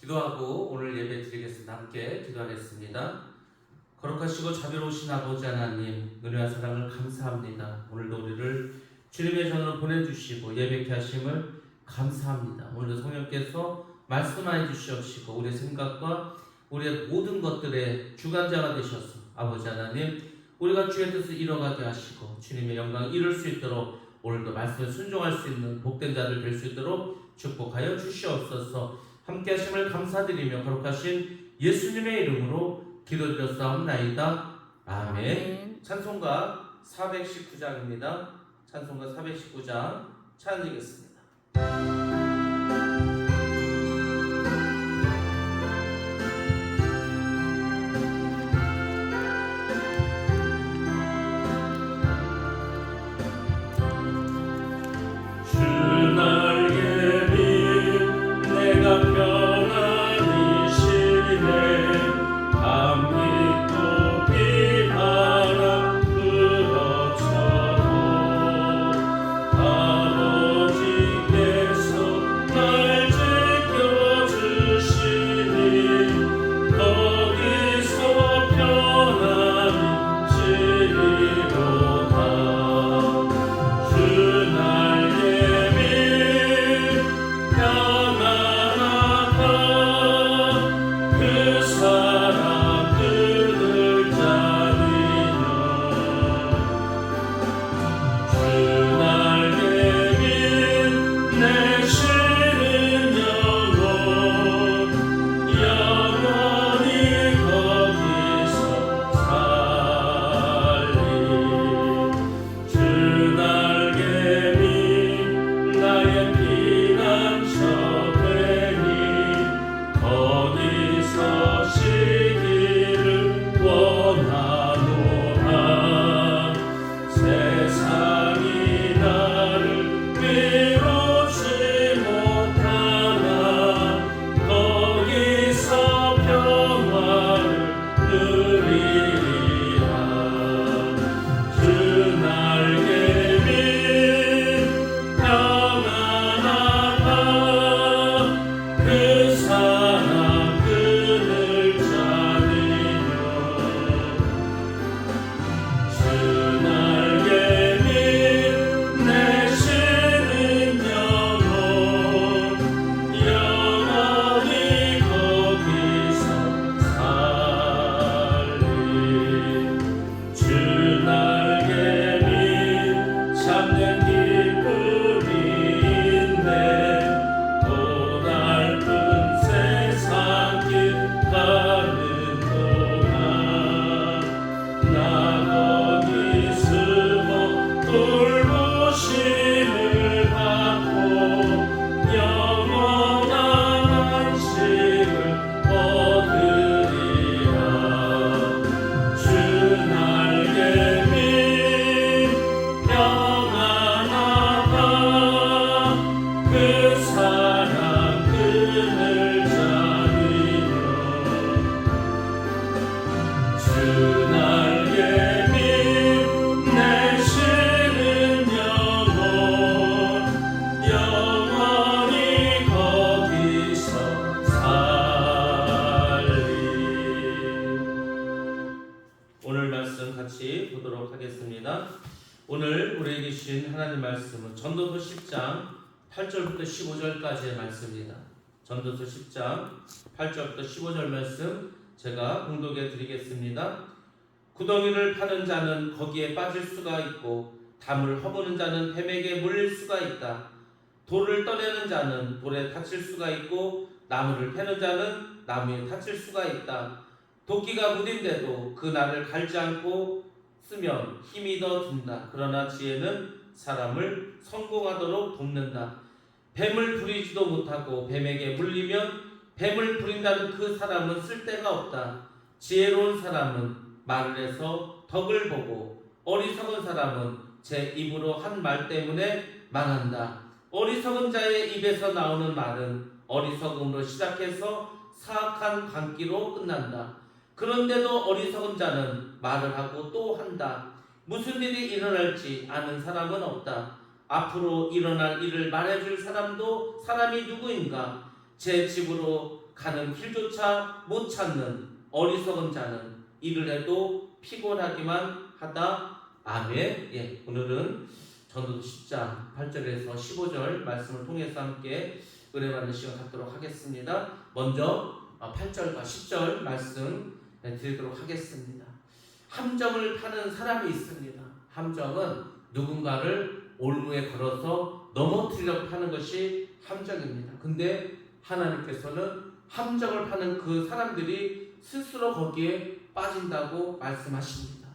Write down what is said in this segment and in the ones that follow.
기도하고 오늘 예배 드리겠습니다. 함께 기도하겠습니다. 거룩하시고 자비로우신 아버지 하나님, 은혜와 사랑을 감사합니다. 오늘도 우리를 주님의 전으로 보내주시고 예배케 하심을 감사합니다. 오늘도 성령께서 말씀하여 주시옵시고 우리의 생각과 우리의 모든 것들의 주관자가 되셔서 아버지 하나님, 우리가 주의 뜻을 이뤄가게 하시고 주님의 영광을 이룰 수 있도록 오늘도 말씀에 순종할 수 있는 복된 자들 될 수 있도록 축복하여 주시옵소서. 함께 하심을 감사드리며 거룩하신 예수님의 이름으로 기도드렸사옵나이다. 아멘. 찬송가 419장입니다. 찬송가 419장 찬양드리겠습니다. 오늘 우리에게 주신 하나님 말씀은 전도서 10장 8절부터 15절까지의 말씀입니다. 전도서 10장 8절부터 15절 말씀 제가 봉독해 드리겠습니다. 구덩이를 파는 자는 거기에 빠질 수가 있고 담을 허무는 자는 뱀에게 물릴 수가 있다. 돌을 떠내는 자는 돌에 다칠 수가 있고 나무를 패는 자는 나무에 다칠 수가 있다. 도끼가 무딘데도 그 날을 갈지 않고 쓰면 힘이 더 든다. 그러나 지혜는 사람을 성공하도록 돕는다. 뱀을 부리지도 못하고 뱀에게 물리면 뱀을 부린다는 그 사람은 쓸데가 없다. 지혜로운 사람은 말을 해서 덕을 보고 어리석은 사람은 제 입으로 한 말 때문에 망한다. 어리석은 자의 입에서 나오는 말은 어리석음으로 시작해서 사악한 광기로 끝난다. 그런데도 어리석은 자는 말을 하고 또 한다. 무슨 일이 일어날지 아는 사람은 없다. 앞으로 일어날 일을 말해줄 사람이 누구인가? 제 집으로 가는 길조차 못 찾는 어리석은 자는 일을 해도 피곤하기만 하다. 아멘. 예, 오늘은 전도서 10장 8절에서 15절 말씀을 통해서 함께 은혜 받는 시간 갖도록 하겠습니다. 먼저 8절과 10절 말씀 드리도록 하겠습니다. 함정을 파는 사람이 있습니다. 함정은 누군가를 올무에 걸어서 넘어뜨리려고 하는 것이 함정입니다. 근데 하나님께서는 함정을 파는 그 사람들이 스스로 거기에 빠진다고 말씀하십니다.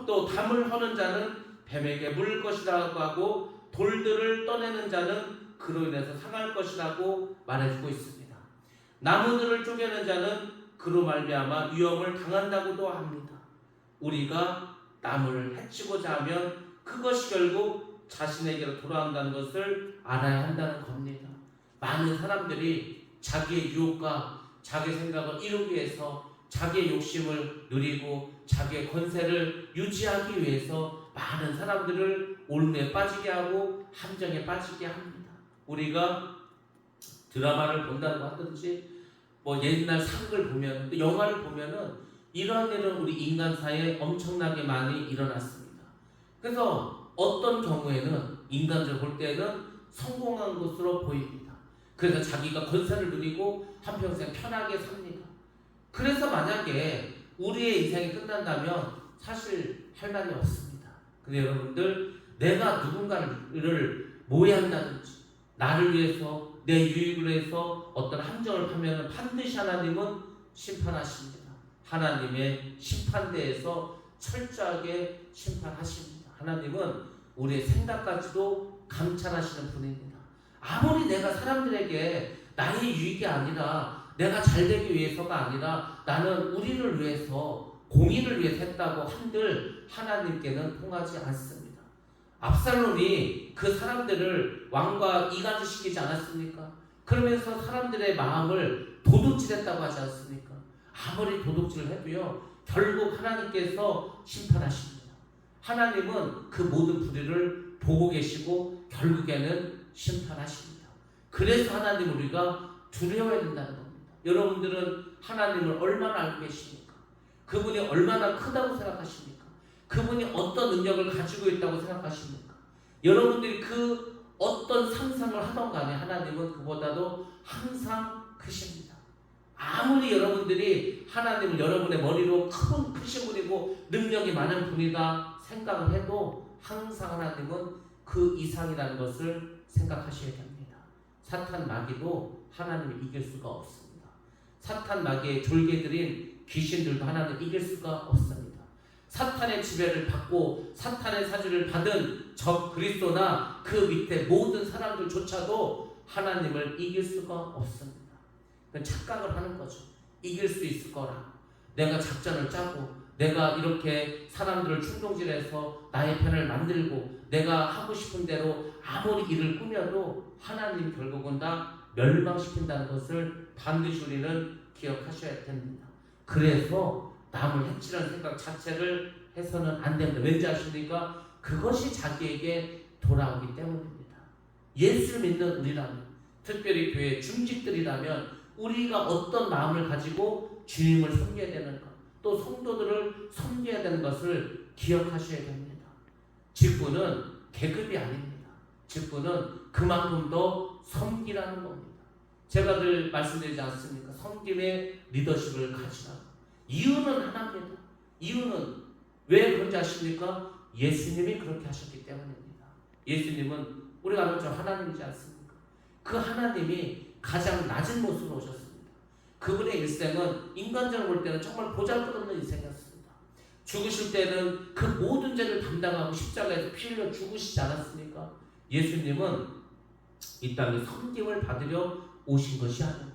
또 담을 허는 자는 뱀에게 물릴 것이라고 하고 돌들을 떠내는 자는 그로 인해서 상할 것이라고 말해주고 있습니다. 나무들을 쪼개는 자는 그로 말미암아 위험을 당한다고도 합니다. 우리가 남을 해치고자 하면 그것이 결국 자신에게로 돌아온다는 것을 알아야 한다는 겁니다. 많은 사람들이 자기의 유혹과 자기 생각을 이루기 위해서 자기의 욕심을 누리고 자기의 권세를 유지하기 위해서 많은 사람들을 올무에 빠지게 하고 함정에 빠지게 합니다. 우리가 드라마를 본다고 하든지 옛날 상을 보면 또 영화를 보면은 이러한 일은 우리 인간사에 엄청나게 많이 일어났습니다. 그래서 어떤 경우에는 인간적으로 볼 때는 성공한 것으로 보입니다. 그래서 자기가 권세를 누리고 한평생 편하게 삽니다. 그래서 만약에 우리의 인생이 끝난다면 사실 할 말이 없습니다. 근데 여러분들, 내가 누군가를 모해한다든지 나를 위해서 내 유익을 위해서 어떤 함정을 파면 반드시 하나님은 심판하십니다. 하나님의 심판대에서 철저하게 심판하십니다. 하나님은 우리의 생각까지도 감찰하시는 분입니다. 아무리 내가 사람들에게 나의 유익이 아니라 내가 잘되기 위해서가 아니라 나는 우리를 위해서 공의를 위해서 했다고 한들 하나님께는 통하지 않습니다. 압살롬이 그 사람들을 왕과 이간질시키지 않았습니까? 그러면서 사람들의 마음을 도둑질했다고 하지 않습니까? 아무리 도둑질을 해도요, 결국 하나님께서 심판하십니다. 하나님은 그 모든 불의를 보고 계시고 결국에는 심판하십니다. 그래서 하나님 우리가 두려워해야 된다는 겁니다. 여러분들은 하나님을 얼마나 알고 계십니까? 그분이 얼마나 크다고 생각하십니까? 그분이 어떤 능력을 가지고 있다고 생각하십니까? 여러분들이 그 어떤 상상을 하던 간에 하나님은 그보다도 항상 크십니다. 아무리 여러분들이 하나님을 여러분의 머리로 크신 분이고 능력이 많은 분이다 생각을 해도 항상 하나님은 그 이상이라는 것을 생각하셔야 됩니다. 사탄 마귀도 하나님을 이길 수가 없습니다. 사탄 마귀의 졸개들인 귀신들도 하나님을 이길 수가 없습니다. 사탄의 지배를 받고 사탄의 사주를 받은 적 그리스도나 그 밑에 모든 사람들조차도 하나님을 이길 수가 없습니다. 착각을 하는 거죠. 이길 수 있을 거라. 내가 작전을 짜고 내가 이렇게 사람들을 충동질해서 나의 편을 만들고 내가 하고 싶은 대로 아무리 일을 꾸며도 하나님 결국은 다 멸망시킨다는 것을 반드시 우리는 기억하셔야 됩니다. 그래서 남을 해치려는 생각 자체를 해서는 안 됩니다. 왠지 아십니까? 그것이 자기에게 돌아오기 때문입니다. 예수를 믿는 우리라면, 특별히 교회 중직들이라면 우리가 어떤 마음을 가지고 주님을 섬겨야 되는가, 또 성도들을 섬겨야 되는 것을 기억하셔야 됩니다. 직분은 계급이 아닙니다. 직분은 그만큼 더 섬기라는 겁니다. 제가 늘 말씀드리지 않습니까? 섬김의 리더십을 가지라. 이유는 하나입니다. 이유는 왜 그런지 아십니까? 예수님이 그렇게 하셨기 때문입니다. 예수님은 우리가 알고 있죠. 하나님이지 않습니까? 그 하나님이 가장 낮은 모습으로 오셨습니다. 그분의 일생은 인간적으로 볼 때는 정말 보잘것없는 인생이었습니다. 죽으실 때는 그 모든 죄를 담당하고 십자가에서 피 흘려 죽으시지 않았습니까? 예수님은 이 땅에 섬김을 받으려 오신 것이 아닙니다.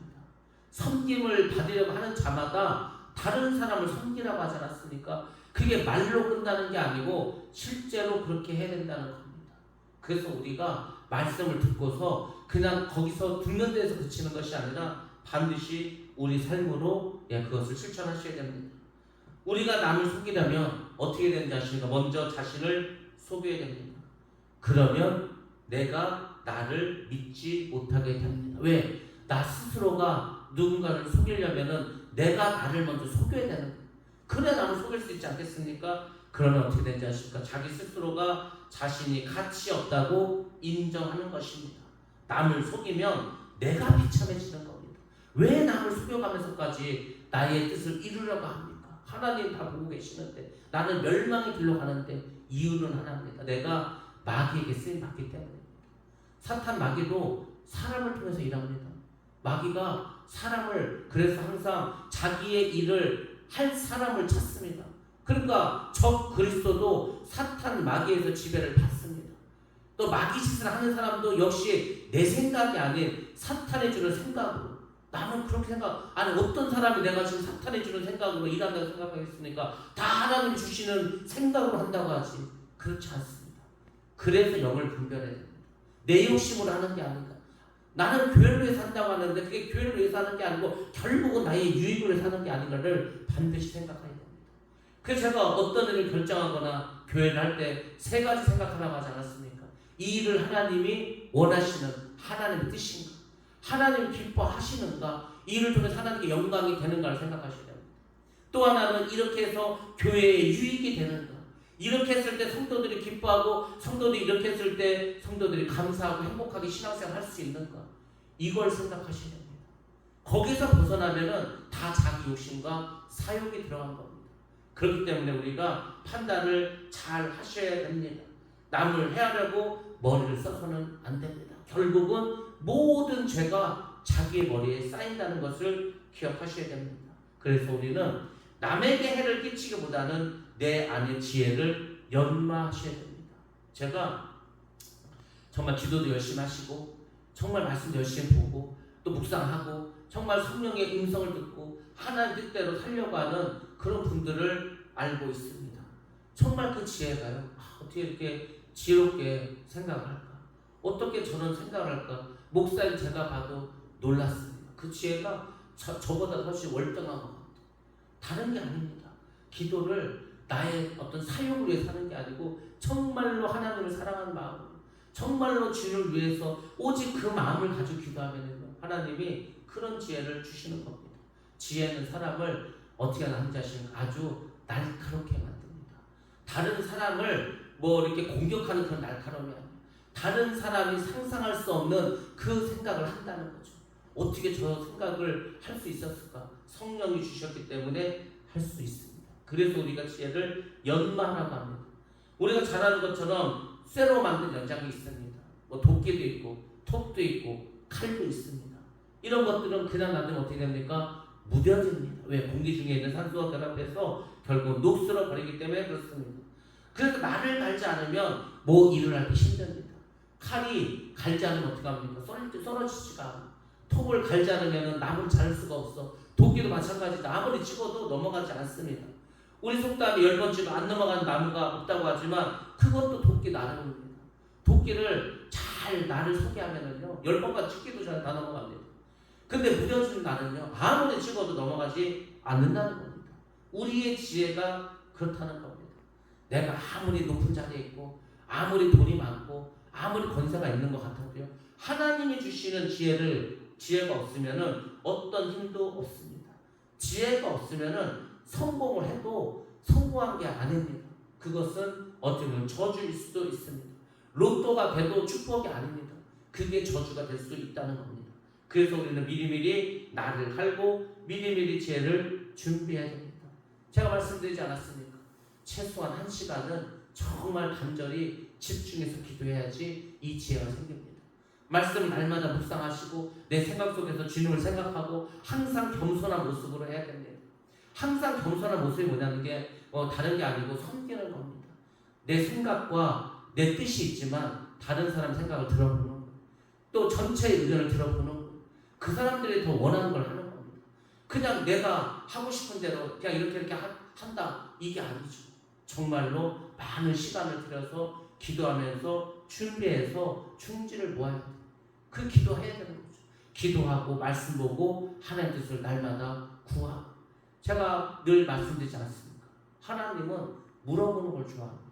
섬김을 받으려고 하는 자마다 다른 사람을 섬기라고 하지 않았습니까? 그게 말로 끝나는 게 아니고 실제로 그렇게 해야 된다는 겁니다. 그래서 우리가 말씀을 듣고서 그냥 거기서 듣는 데서 그치는 것이 아니라 반드시 우리 삶으로 그것을 실천하셔야 됩니다. 우리가 남을 속이려면 어떻게 되는지 아십니까? 먼저 자신을 속여야 됩니다. 그러면 내가 나를 믿지 못하게 됩니다. 왜? 나 스스로가 누군가를 속이려면은 내가 나를 먼저 속여야 되는 거예요. 그래 나를 속일 수 있지 않겠습니까? 그러면 어떻게 되는지 아십니까? 자기 스스로가 자신이 가치 없다고 인정하는 것입니다. 남을 속이면 내가 비참해지는 겁니다. 왜 남을 속여가면서까지 나의 뜻을 이루려고 합니까? 하나님 다 보고 계시는데 나는 멸망의 길로 가는데 이유는 하나입니다. 내가 마귀에게 쓰임 받기 때문입니다. 사탄 마귀도 사람을 통해서 일합니다. 마귀가 사람을 그래서 항상 자기의 일을 할 사람을 찾습니다. 그러니까 적 그리스도도 사탄 마귀에서 지배를 받습니다. 또 마귀 짓을 하는 사람도 역시 내 생각이 아닌 사탄이 주는 생각으로 나는 그렇게 생각 아니 어떤 사람이 내가 지금 사탄이 주는 생각으로 일한다고 생각하겠습니까? 다 하나님이 주시는 생각으로 한다고 하지 그렇지 않습니다. 그래서 영을 분별해야 됩니다. 내 욕심으로 하는 게 아니다. 나는 교회를 위해서 한다고 하는데 그게 교회를 위해서 하는 게 아니고 결국은 나의 유익을 위해서 하는 게 아닌가를 반드시 생각해야 됩니다. 그래서 제가 어떤 일을 결정하거나 교회를 할 때 세 가지 생각하라고 하지 않았습니까? 이 일을 하나님이 원하시는 하나님의 뜻인가? 하나님 기뻐하시는가? 이 일을 통해서 하나님께 영광이 되는가를 생각하셔야 됩니다. 또 하나는 이렇게 해서 교회에 유익이 되는가? 이렇게 했을 때 성도들이 기뻐하고 성도들이 이렇게 했을 때 성도들이 감사하고 행복하게 신앙생활 할 수 있는가? 이걸 생각하셔야 됩니다. 거기서 벗어나면은 다 자기 욕심과 사욕이 들어간 겁니다. 그렇기 때문에 우리가 판단을 잘 하셔야 됩니다. 남을 해하려고 머리를 써서는 안 됩니다. 결국은 모든 죄가 자기의 머리에 쌓인다는 것을 기억하셔야 됩니다. 그래서 우리는 남에게 해를 끼치기보다는 내 안의 지혜를 연마하셔야 됩니다. 제가 정말 기도도 열심히 하시고 정말 말씀도 열심히 보고 또 묵상하고 정말 성령의 음성을 듣고 하나님 뜻대로 살려고 하는 그런 분들을 알고 있습니다. 정말 그 지혜가요. 어떻게 이렇게 지혜롭게 생각을 할까? 어떻게 저런 생각을 할까? 목사님 제가 봐도 놀랐습니다. 그 지혜가 저보다 훨씬 월등한 것 같아요. 다른 게 아닙니다. 기도를 나의 어떤 사용을 위해서 하는 게 아니고 정말로 하나님을 사랑하는 마음으로 정말로 주를 위해서 오직 그 마음을 가지고 기도하면 하나님이 그런 지혜를 주시는 겁니다. 지혜는 사람을 어떻게 하는지 아십니까? 아주 날카롭게 만듭니다. 다른 사람을 뭐 이렇게 공격하는 그런 날카로움이 아니에요. 다른 사람이 상상할 수 없는 그 생각을 한다는 거죠. 어떻게 저 생각을 할 수 있었을까? 성령이 주셨기 때문에 할 수 있습니다. 그래서 우리가 지혜를 연마하라고 합니다. 우리가 잘 아는 것처럼 쇠로 만든 연장이 있습니다. 뭐 도끼도 있고 톱도 있고 칼도 있습니다. 이런 것들은 그냥 놔두면 어떻게 됩니까? 무뎌집니다. 왜? 공기 중에 있는 산소와 결합해서 결국 녹슬어 버리기 때문에 그렇습니다. 그래서 나를 갈지 않으면 뭐 일을 하기 힘듭니다. 칼이 갈지 않으면 어떻게 합니까? 썰어지지가 않아. 톱을 갈지 않으면 나무를 자를 수가 없어. 도끼도 마찬가지다. 아무리 찍어도 넘어가지 않습니다. 우리 속담이 10번 찍어 안 넘어가는 나무가 없다고 하지만 그것도 도끼 나름입니다. 도끼를 잘 나를 서게 하면은요 10번까지 찍기도 전에 다 넘어갑니다. 근데 무뎌진 나는요 아무리 찍어도 넘어가지 않는다는 겁니다. 우리의 지혜가 그렇다는 겁니다. 내가 아무리 높은 자리에 있고 아무리 돈이 많고 아무리 권세가 있는 것 같아도요 하나님이 주시는 지혜가 없으면은 어떤 힘도 없습니다. 지혜가 없으면은 성공을 해도 성공한 게 아닙니다. 그것은 어떻게 보면 저주일 수도 있습니다. 로또가 돼도 축복이 아닙니다. 그게 저주가 될 수 있다는 겁니다. 그래서 우리는 미리미리 나를 갈고 미리미리 지혜를 준비해야 됩니다. 제가 말씀드리지 않았습니까? 최소한 1시간은 정말 간절히 집중해서 기도해야지 이 지혜가 생깁니다. 말씀을 날마다 묵상하시고 내 생각 속에서 주님을 생각하고 항상 겸손한 모습으로 해야 됩니다. 항상 겸손한 모습이 뭐냐는 게 다른 게 아니고 섬기는 겁니다. 내 생각과 내 뜻이 있지만 다른 사람 생각을 들어보는 거예요. 또 전체의 의견을 들어보는 거예요. 그 사람들이 더 원하는 걸 하는 겁니다. 그냥 내가 하고 싶은 대로 그냥 이렇게 한다 이게 아니죠. 정말로 많은 시간을 들여서 기도하면서 준비해서 충지를 모아야 돼요. 그 기도해야 되는 거죠. 기도하고 말씀 보고 하나님의 뜻을 날마다 구하고. 제가 늘 말씀드리지 않습니까? 하나님은 물어보는 걸 좋아합니다.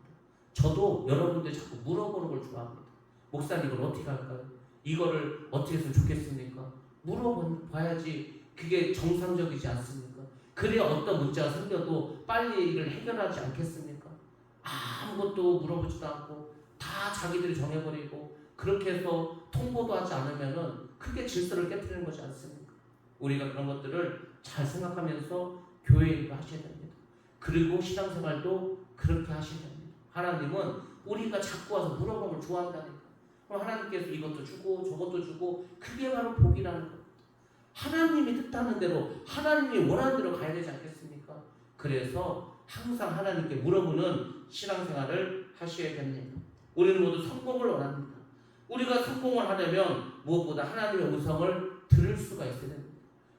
저도 여러분들 자꾸 물어보는 걸 좋아합니다. 목사님 이걸 어떻게 할까요? 이거를 어떻게 했으면 좋겠습니까? 물어봐야지 그게 정상적이지 않습니까? 그래야 어떤 문제가 생겨도 빨리 이걸 해결하지 않겠습니까? 아무것도 물어보지도 않고 다 자기들이 정해버리고 그렇게 해서 통보도 하지 않으면은 크게 질서를 깨뜨리는 것이 않습니까? 우리가 그런 것들을 잘 생각하면서 교회 일을 하셔야 됩니다. 그리고 신앙생활도 그렇게 하셔야 됩니다. 하나님은 우리가 자꾸 와서 물어보는 걸 좋아한다니까. 그럼 하나님께서 이것도 주고 저것도 주고 그게 바로 복이라는 겁니다. 하나님이 뜻하는 대로 하나님이 원하는 대로 가야 되지 않겠습니까? 그래서 항상 하나님께 물어보는 신앙생활을 하셔야 됩니다. 우리는 모두 성공을 원합니다. 우리가 성공을 하려면 무엇보다 하나님의 음성을 들을 수가 있어야 됩니다.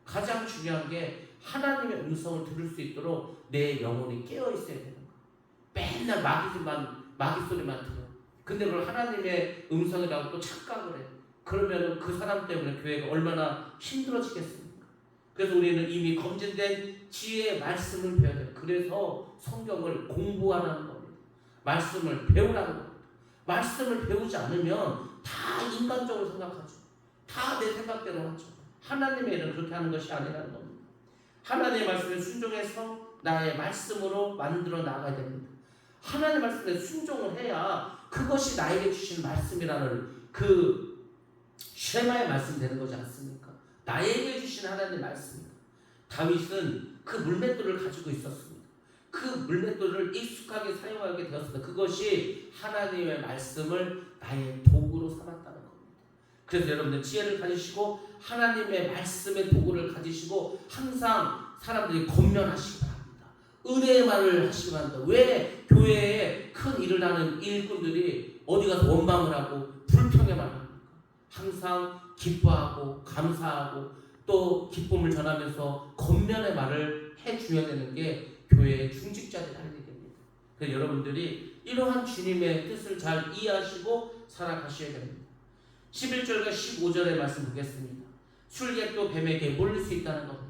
가장 중요한 게 하나님의 음성을 들을 수 있도록 내 영혼이 깨어 있어야 되는 거예요. 맨날 마귀 소리만 들어. 근데 그걸 하나님의 음성이라고 또 착각을 해. 그러면 그 사람 때문에 교회가 얼마나 힘들어지겠습니까? 그래서 우리는 이미 검증된 지혜의 말씀을 배워야 돼요. 그래서 성경을 공부하라는 겁니다. 말씀을 배우라는 겁니다. 말씀을 배우지 않으면 다 인간적으로 생각하죠. 다 내 생각대로 하죠. 하나님의 일은 그렇게 하는 것이 아니라는 겁니다. 하나님의 말씀에 순종해서 나의 말씀으로 만들어 나가야 됩니다. 하나님의 말씀에 순종을 해야 그것이 나에게 주신 말씀이라는 그 쉐마의 말씀이 되는 거지 않습니까? 나에게 주신 하나님의 말씀입니다. 다윗은 그 물맷돌을 가지고 있었습니다. 그 물맷돌을 익숙하게 사용하게 되었습니다. 그것이 하나님의 말씀을 나의 도구로 삼았다는 겁니다. 그래서 여러분들 지혜를 가지시고 하나님의 말씀의 도구를 가지시고 항상 사람들이 권면하시기 바랍니다. 은혜의 말을 하시기 바랍니다. 왜 교회에 큰 일을 하는 일꾼들이 어디 가서 원망을 하고 불평의 말을 합니까? 항상 기뻐하고 감사하고 또 기쁨을 전하면서 권면의 말을 해주어야 되는 게 교회의 중직자들이 할 일입니다. 그래서 여러분들이 이러한 주님의 뜻을 잘 이해하시고 살아가셔야 됩니다. 11절과 15절의 말씀 보겠습니다. 술객도 뱀에게 물릴 수 있다는 겁니다.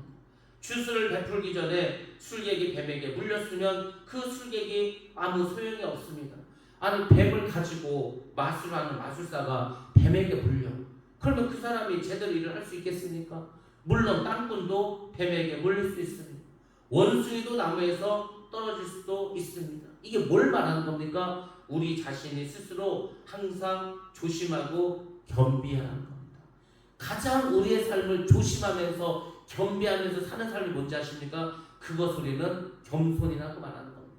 주술을 베풀기 전에 술객이 뱀에게 물렸으면 그 술객이 아무 소용이 없습니다. 아니 뱀을 가지고 마술하는 마술사가 뱀에게 물려. 그러면 그 사람이 제대로 일을 할 수 있겠습니까? 물론 땅꾼도 뱀에게 물릴 수 있습니다. 원숭이도 나무에서 떨어질 수도 있습니다. 이게 뭘 말하는 겁니까? 우리 자신이 스스로 항상 조심하고 겸비하는 겁니다. 가장 우리의 삶을 조심하면서 겸비하면서 사는 삶이 뭔지 아십니까? 그것 우리는 겸손이라고 말하는 겁니다.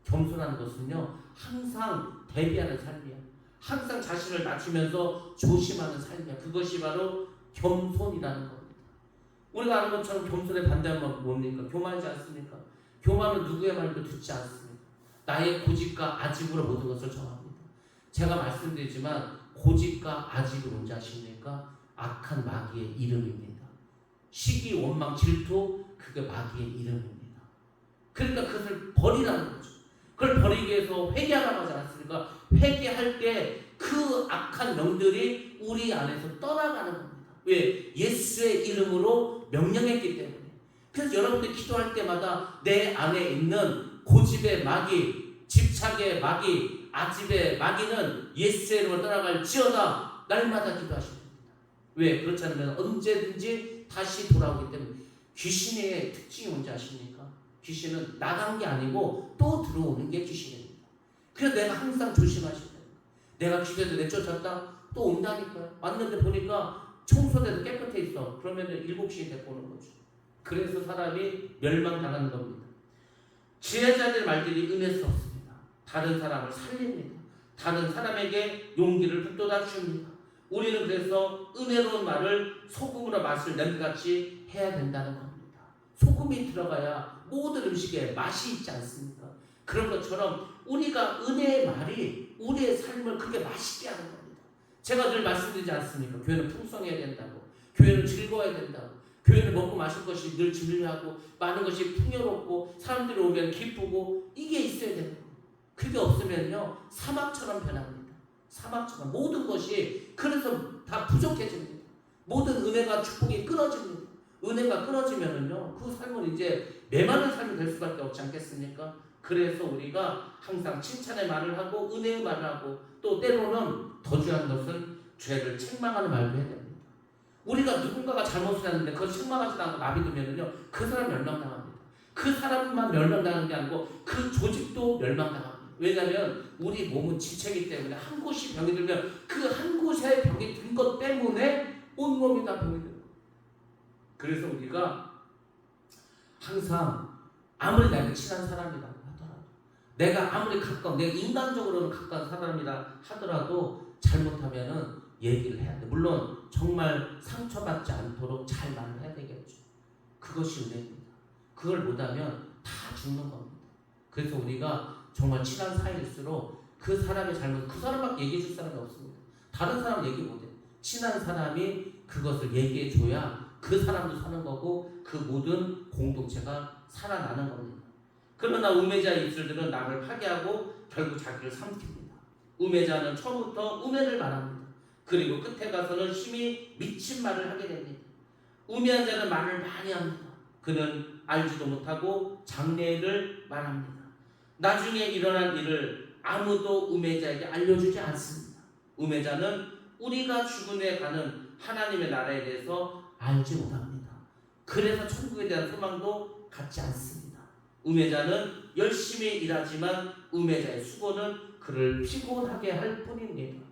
겸손한 것은요 항상 대비하는 삶이야. 항상 자신을 낮추면서 조심하는 삶이야. 그것이 바로 겸손이라는 겁니다. 우리가 아는 것처럼 겸손에 반대하면 뭡니까? 교만하지 않습니까? 교만은 누구의 말도 듣지 않습니다. 나의 고집과 아집으로 모든 것을 정합니다. 제가 말씀드리지만 고집과 아집이 뭔지 아십니까? 악한 마귀의 이름입니다. 시기, 원망, 질투 그게 마귀의 이름입니다. 그러니까 그것을 버리라는 거죠. 그걸 버리기 위해서 회개하라고 하지 않습니까? 회개할 때 그 악한 영들이 우리 안에서 떠나가는 겁니다. 왜? 예수의 이름으로 명령했기 때문에. 그래서 여러분들 기도할 때마다 내 안에 있는 고집의 마귀, 집착의 마귀, 아집의 마귀는 예수의 이름으로 떠나갈지어다 날마다 기도하셔야 됩니다. 왜? 그렇지 않으면 언제든지 다시 돌아오기 때문에. 귀신의 특징이 뭔지 아십니까? 귀신은 나간 게 아니고 또 들어오는 게 귀신입니다. 그래서 내가 항상 조심하셔야 돼요. 내가 기도해도 내쫓았다? 또 온다니까요. 왔는데 보니까 청소대도 깨끗해 있어. 그러면 7시에 데리고 오는 거죠. 그래서 사람이 멸망당하는 겁니다. 지혜자들의 말들이 은혜스럽습니다. 다른 사람을 살립니다. 다른 사람에게 용기를 북돋아 줍니다. 우리는 그래서 은혜로운 말을 소금으로 맛을 냄비같이 해야 된다는 겁니다. 소금이 들어가야 모든 음식에 맛이 있지 않습니까? 그런 것처럼 우리가 은혜의 말이 우리의 삶을 그렇게 맛있게 하는 겁니다. 제가 늘 말씀드리지 않습니까? 교회는 풍성해야 된다고, 교회는 즐거워야 된다고, 교회는 먹고 마실 것이 늘 진리하고 많은 것이 풍요롭고 사람들이 오면 기쁘고 이게 있어야 되는 거예요. 그게 없으면요 사막처럼 변합니다. 사막처럼 모든 것이 그래서 다 부족해집니다. 모든 은혜가 축복이 끊어집니다. 은혜가 끊어지면은요 그 삶은 이제 메마른 삶이 될 수밖에 없지 않겠습니까? 그래서 우리가 항상 칭찬의 말을 하고 은혜의 말을 하고 또 때로는 더 중요한 것은 죄를 책망하는 말도 해야 됩니다. 우리가 누군가가 잘못을 했는데 그걸 책망하지도 않고 나비두면은요, 그 사람 멸망당합니다. 그 사람만 멸망당하는 게 아니고 그 조직도 멸망당합니다. 왜냐하면 우리 몸은 지체이기 때문에 한 곳이 병이 들면 그 한 곳에 병이 든 것 때문에 온몸이 다 병이 들어요. 그래서 우리가 항상 아무리 나에게 친한 사람이라고 하더라도, 내가 아무리 가까운, 내가 인간적으로는 가까운 사람이라 하더라도 잘못하면은 얘기를 해야 돼. 물론 정말 상처받지 않도록 잘 말을 해야 되겠죠. 그것이 은혜입니다. 그걸 못하면 다 죽는 겁니다. 그래서 우리가 정말 친한 사이일수록 그 사람의 잘못, 그 사람밖에 얘기해 줄 사람이 없습니다. 다른 사람 얘기 못해. 친한 사람이 그것을 얘기해 줘야 그 사람도 사는 거고 그 모든 공동체가 살아나는 겁니다. 그러나 우매자의 입술들은 남을 파괴하고 결국 자기를 삼킵니다. 우매자는 처음부터 우매를 말합니다. 그리고 끝에 가서는 심히 미친 말을 하게 됩니다. 우매한 자는 말을 많이 합니다. 그는 알지도 못하고 장래를 말합니다. 나중에 일어난 일을 아무도 우매자에게 알려주지 않습니다. 우매자는 우리가 죽은 후에 가는 하나님의 나라에 대해서 알지 못합니다. 그래서 천국에 대한 소망도 갖지 않습니다. 우매자는 열심히 일하지만 우매자의 수고는 그를 피곤하게 할 뿐입니다.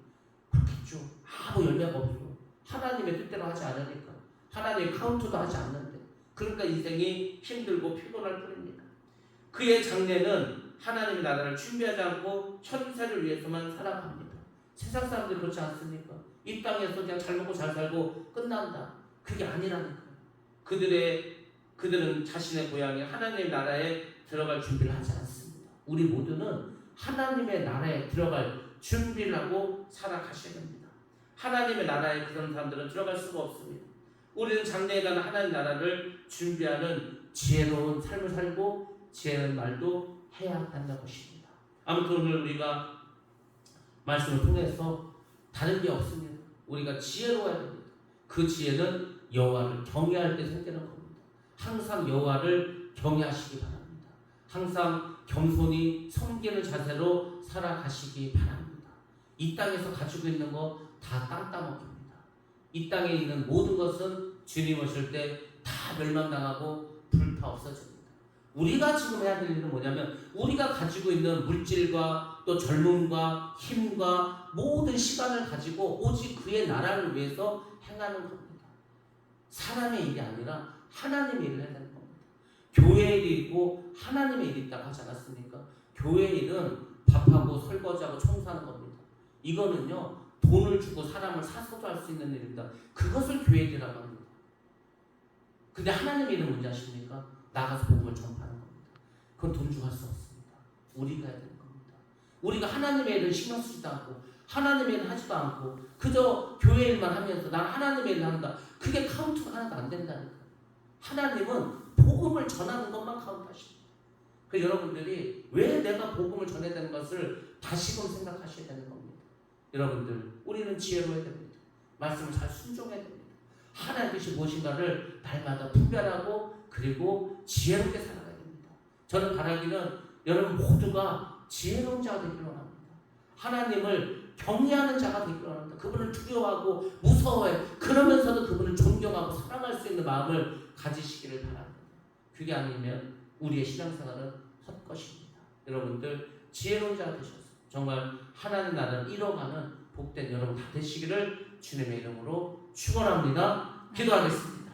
그렇겠죠. 아무 열매가 없어. 하나님의 뜻대로 하지 않으니까. 하나님의 카운트도 하지 않는데. 그러니까 인생이 힘들고 피곤할 뿐입니다. 그의 장래는 하나님의 나라를 준비하지 않고 현세를 위해서만 살아갑니다. 세상 사람들이 그렇지 않습니까? 이 땅에서 그냥 잘 먹고 잘 살고 끝난다. 그게 아니라니까요. 그들은 자신의 고향에 하나님의 나라에 들어갈 준비를 하지 않습니다. 우리 모두는 하나님의 나라에 들어갈 준비를 하고 살아가셔야 됩니다. 하나님의 나라에 그런 사람들은 들어갈 수가 없습니다. 우리는 장래에 가는 하나님 나라를 준비하는 지혜로운 삶을 살고 지혜로운 말도 해야 한다는 것입니다. 아무튼 오늘 우리가 말씀을 통해서 다른 게 없습니다. 우리가 지혜로워야 됩니다. 그 지혜는 여호와를 경외할 때 생기는 겁니다. 항상 여호와를 경외하시기 바랍니다. 항상 겸손히 섬기는 자세로 살아가시기 바랍니다. 이 땅에서 가지고 있는 거 다 땅 따먹힙니다. 이 땅에 있는 모든 것은 주님 오실 때 다 멸망당하고 불타 없어집니다. 우리가 지금 해야 될 일은 뭐냐면 우리가 가지고 있는 물질과 또 젊음과 힘과 모든 시간을 가지고 오직 그의 나라를 위해서 행하는 겁니다. 사람의 일이 아니라 하나님의 일을 해야 되는 겁니다. 교회의 일이 있고 하나님의 일이 있다고 하지 않았습니까? 교회의 일은 밥하고 설거지하고 청소하는 겁니다. 이거는요, 돈을 주고 사람을 사서도 할 수 있는 일입니다. 그것을 교회의 일이라고 합니다. 근데 하나님의 일은 뭔지 아십니까? 나가서 복음을 전파하는 겁니다. 그건 돈 주고 할 수 없습니다. 우리가 해야 되는 겁니다. 우리가 하나님의 일을 신경 쓰지도 않고 하나님의 일을 하지도 않고 그저 교회 일만 하면서 난 하나님의 일을 한다. 그게 카운트가 하나도 안 된다니까요. 하나님은 복음을 전하는 것만 카운트하십니다. 그래서 여러분들이 왜 내가 복음을 전해야 되는 것을 다시금 생각하셔야 되는 겁니다. 여러분들, 우리는 지혜로워야 됩니다. 말씀을 잘 순종해야 됩니다. 하나님의 뜻이 무엇인가를 날마다 분별하고 그리고 지혜롭게 살아가야 됩니다. 저는 바라기는 여러분 모두가 지혜로운 자가 되기를 원합니다. 하나님을 경외하는 자가 되기를 원합니다. 그분을 두려워하고 무서워해. 그러면서도 그분을 존경하고 사랑할 수 있는 마음을 가지시기를 바랍니다. 그게 아니면 우리의 신앙생활은 헛것입니다. 여러분들 지혜로운 자가 되셔서 정말 하나님 나라를 이뤄가는 복된 여러분 다 되시기를 주님의 이름으로 축원합니다. 기도하겠습니다.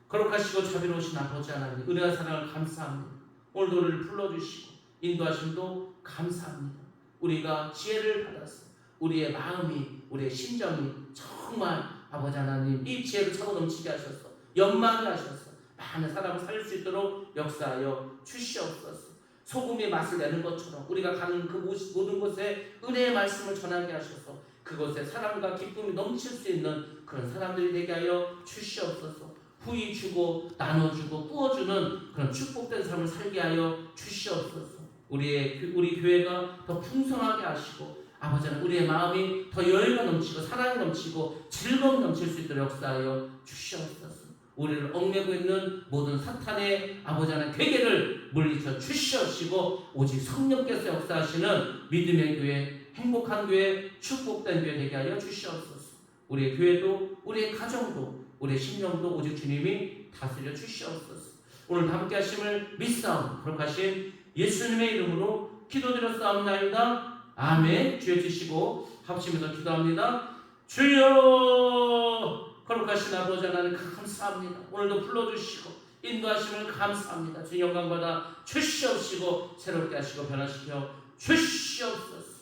거룩하시고 자비로우신 아버지 하나님, 은혜와 사랑을 감사합니다. 오늘도 우리를 불러주시고 인도하심도 감사합니다. 우리가 지혜를 받아서 우리의 마음이, 우리의 심정이 정말 아버지 하나님 이 지혜를 차고 넘치게 하셔서 연망하게 하셔서 많은 사람을 살릴 수 있도록 역사하여 주시옵소서. 소금이 맛을 내는 것처럼 우리가 가는 그 모든 곳에 은혜의 말씀을 전하게 하셔서 그곳에 사랑과 기쁨이 넘칠 수 있는 그런 사람들이 되게 하여 주시옵소서. 후히 주고 나눠주고 꾸어주는 그런 축복된 삶을 살게 하여 주시옵소서. 우리 교회가 더 풍성하게 하시고 아버지는 우리의 마음이 더 여유가 넘치고 사랑이 넘치고 즐거움이 넘칠 수 있도록 역사하여 주시옵소서. 우리를 얽매고 있는 모든 사탄의 아버지 하나님 괴계를 물리쳐 주시옵시고 오직 성령께서 역사하시는 믿음의 교회, 행복한 교회, 축복된 교회 되게 하여 주시옵소서. 우리의 교회도 우리의 가정도 우리의 심령도 오직 주님이 다스려 주시옵소서. 오늘 함께 하심을 믿사옵고 거룩하신 예수님의 이름으로 기도드렸사옵나이다. 아멘. 주여 주시고 합치면서 기도합니다. 주여, 거룩하신 아버지 하나님 감사합니다. 오늘도 불러주시고 인도하심을 감사합니다. 주님 영광받아 주시옵시고 새롭게 하시고 변화시켜 주시옵소서.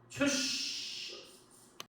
주시옵소서.